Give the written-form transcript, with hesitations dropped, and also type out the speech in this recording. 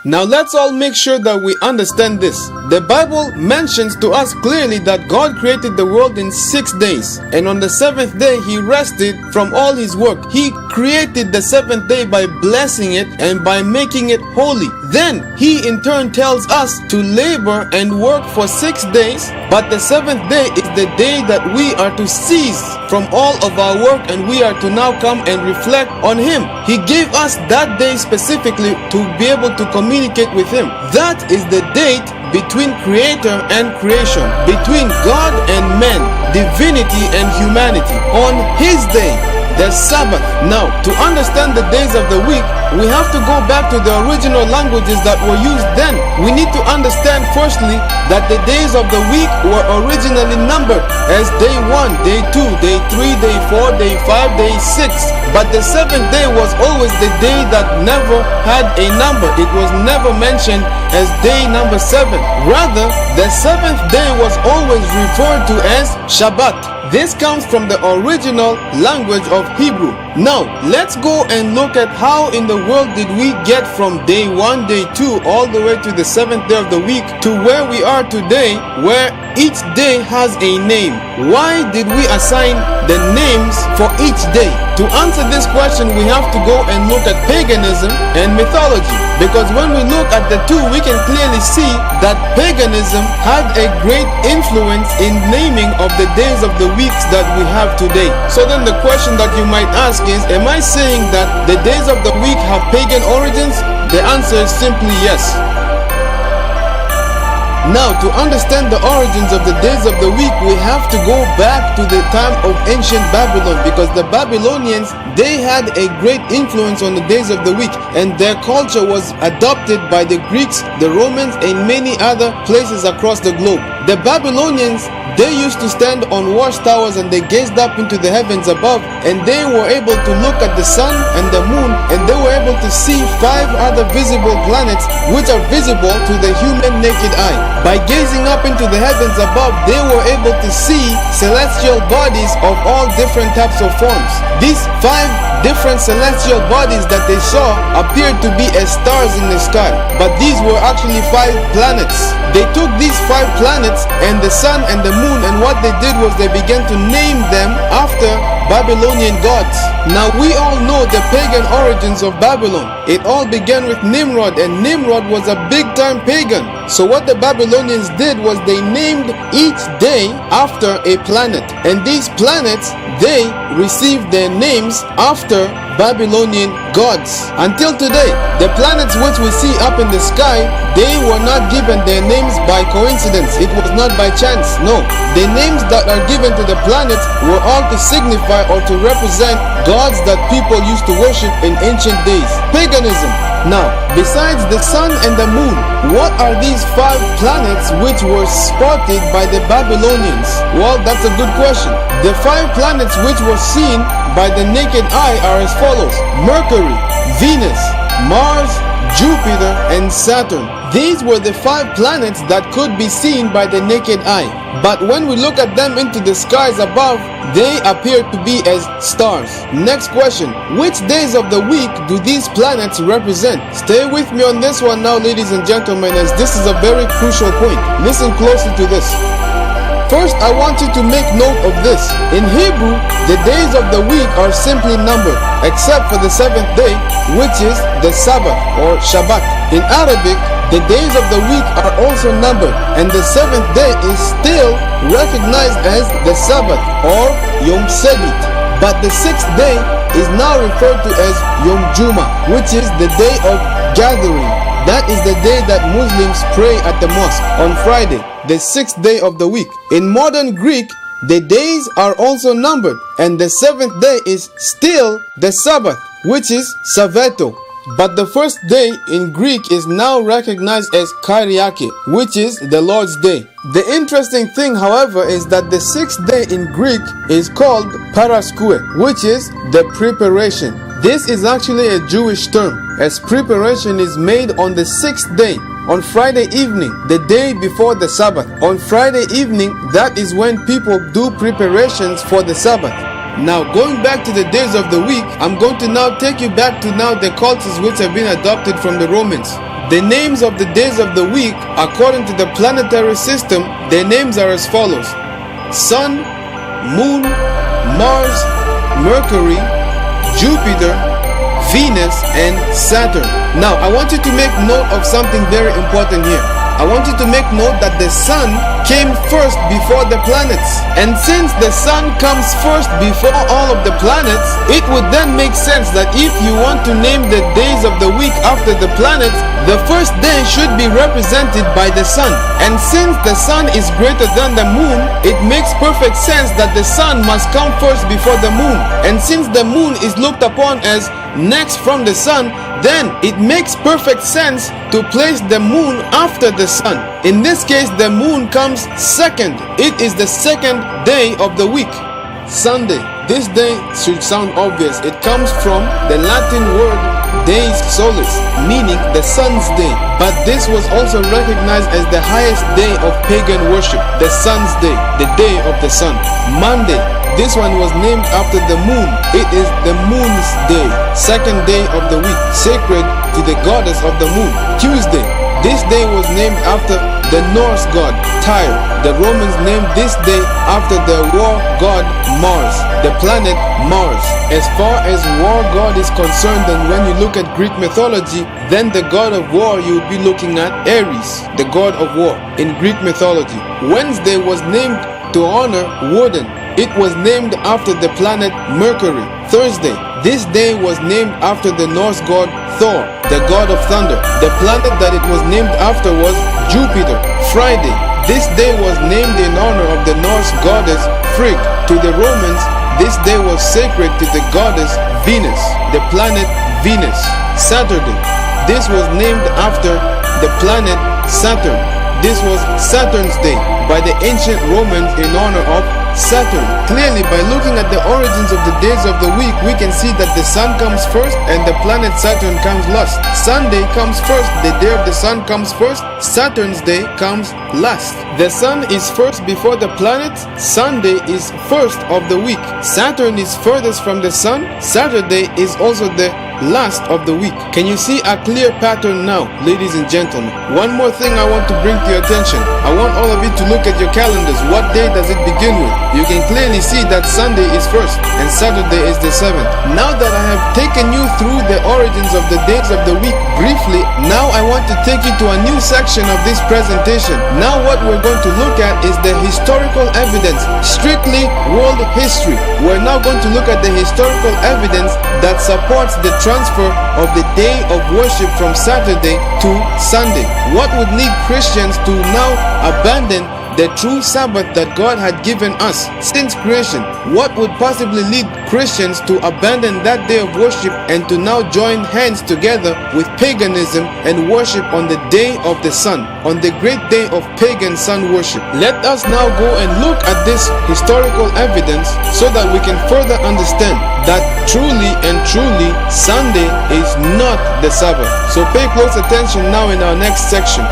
Now let's all make sure that we understand this. The Bible mentions to us clearly that God created the world in 6 days, and on the 7th day He rested from all His work. He created the 7th day by blessing it and by making it holy. Then He in turn tells us to labor and work for 6 days, but the 7th day is the day that we are to cease from all of our work, and we are to now come and reflect on Him. He gave us that day specifically to be able to communicate with Him. That is the date between Creator and creation, between God and man, divinity and humanity. On His day, the Sabbath. Now, to understand the days of the week, we have to go back to the original languages that were used then. We need to understand firstly that the days of the week were originally numbered as day 1, day 2, day 3, day 4, day 5, day 6. But the 7th day was always the day that never had a number. It was never mentioned as day number 7. Rather, the 7th day was always referred to as Shabbat. This comes from the original language of Hebrew. Now, let's go and look at how in the world did we get from day 1, day 2, all the way to the 7th day of the week to where we are today, where each day has a name. Why did we assign the names for each day? To answer this question, we have to go and look at paganism and mythology. Because when we look at the two, we can clearly see that paganism had a great influence in naming of the days of the weeks that we have today. So then the question that you might ask is, am I saying that the days of the week have pagan origins? The answer is simply yes. Now, to understand the origins of the days of the week, we have to go back to the time of ancient Babylon, because the Babylonians, they had a great influence on the days of the week, and their culture was adopted by the Greeks, the Romans, and many other places across the globe. The Babylonians, they used to stand on watchtowers and they gazed up into the heavens above, and they were able to look at the sun and the moon, and they were able to see 5 other visible planets which are visible to the human naked eye. By gazing up into the heavens above, they were able to see celestial bodies of all different types of forms. These 5 different celestial bodies that they saw appeared to be as stars in the sky, but these were actually 5 planets. They took these 5 planets and the sun and the moon, and what they did was they began to name them after Babylonian gods. Now we all know the pagan origins of Babylon. It all began with Nimrod, and Nimrod was a big time pagan. So what the Babylonians did was they named each day after a planet, and these planets, they received their names after Babylonian gods. Until today, the planets which we see up in the sky, they were not given their names by coincidence. It was not by chance. No, the names that are given to the planets were all to signify or to represent gods that people used to worship in ancient days. Paganism. Now, besides the sun and the moon, what are these 5 planets which were spotted by the Babylonians? Well, that's a good question. The 5 planets which were seen by the naked eye are as follows: Mercury, Venus, Mars, Jupiter, and Saturn. These were the 5 planets that could be seen by the naked eye. But when we look at them into the skies above, they appear to be as stars. Next question: which days of the week do these planets represent? Stay with me on this one now, ladies and gentlemen, as this is a very crucial point. Listen closely to this. First, I want you to make note of this. In Hebrew, the days of the week are simply numbered, except for the 7th day, which is the Sabbath or Shabbat. In Arabic, the days of the week are also numbered, and the 7th day is still recognized as the Sabbath or Yom Sebit. But the 6th day is now referred to as Yom Juma, which is the day of gathering. That is the day that Muslims pray at the mosque on Friday, the 6th day of the week. In modern Greek, the days are also numbered, and the 7th day is still the Sabbath, which is Saveto. But the first day in Greek is now recognized as Kyriake, which is the Lord's Day. The interesting thing, however, is that the 6th day in Greek is called Paraskue, which is the preparation. This is actually a Jewish term, as preparation is made on the 6th day, on Friday evening, the day before the Sabbath. On Friday evening, that is when people do preparations for the Sabbath. Now, going back to the days of the week, I'm going to now take you back to now the cultures which have been adopted from the Romans. The names of the days of the week, according to the planetary system, their names are as follows: Sun, Moon, Mars, Mercury, Jupiter, Venus, and Saturn. Now, I want you to make note of something very important here. I want you to make note that the sun came first before the planets. And since the sun comes first before all of the planets, it would then make sense that if you want to name the days of the week after the planets, the first day should be represented by the sun. And since the sun is greater than the moon, it makes perfect sense that the sun must come first before the moon. And since the moon is looked upon as next from the sun, then it makes perfect sense to place the moon after the sun. In this case, the moon comes second. It is the second day of the week. Sunday. This day should sound obvious. It comes from the Latin word Deus Solis, meaning the sun's day. But this was also recognized as the highest day of pagan worship, the sun's day, the day of the sun. Monday. This one was named after the moon. It is the moon's day, second day of the week, sacred to the goddess of the moon. Tuesday. This day was named after the Norse god Tyr. The Romans named this day after the war god Mars, the planet Mars. As far as war god is concerned, and when you look at Greek mythology, then the god of war you would be looking at Ares, the god of war in Greek mythology. Wednesday was named to honor Woden. It was named after the planet Mercury. Thursday. This day was named after the Norse god Thor, the god of thunder. The planet that it was named after was Jupiter. Friday. This day was named in honor of the Norse goddess Frigg. To the Romans, this day was sacred to the goddess Venus, the planet Venus. Saturday. This was named after the planet Saturn. This was Saturn's day by the ancient Romans in honor of Saturn. Clearly, by looking at the origins of the days of the week, we can see that the sun comes first and the planet Saturn comes last. Sunday comes first, the day of the sun comes first, Saturn's day comes last. The sun is first before the planets, Sunday is first of the week. Saturn is furthest from the sun, Saturday is also the last of the week. Can you see a clear pattern now, ladies and gentlemen? One more thing I want to bring to your attention. I want all of you to look at your calendars. What day does it begin with? You can clearly see that Sunday is first and Saturday is the seventh. Now that I have taken you through the origins of the days of the week briefly, now I want to take you to a new section of this presentation. Now what we're going to look at is the historical evidence, strictly world history. We're now going to look at the historical evidence that supports the transfer of the day of worship from Saturday to Sunday. What would lead Christians to now abandon the true Sabbath that God had given us since creation? What would possibly lead Christians to abandon that day of worship and to now join hands together with paganism and worship on the day of the sun, on the great day of pagan sun worship? Let us now go and look at this historical evidence so that we can further understand that truly and truly Sunday is not the Sabbath. So pay close attention now in our next section.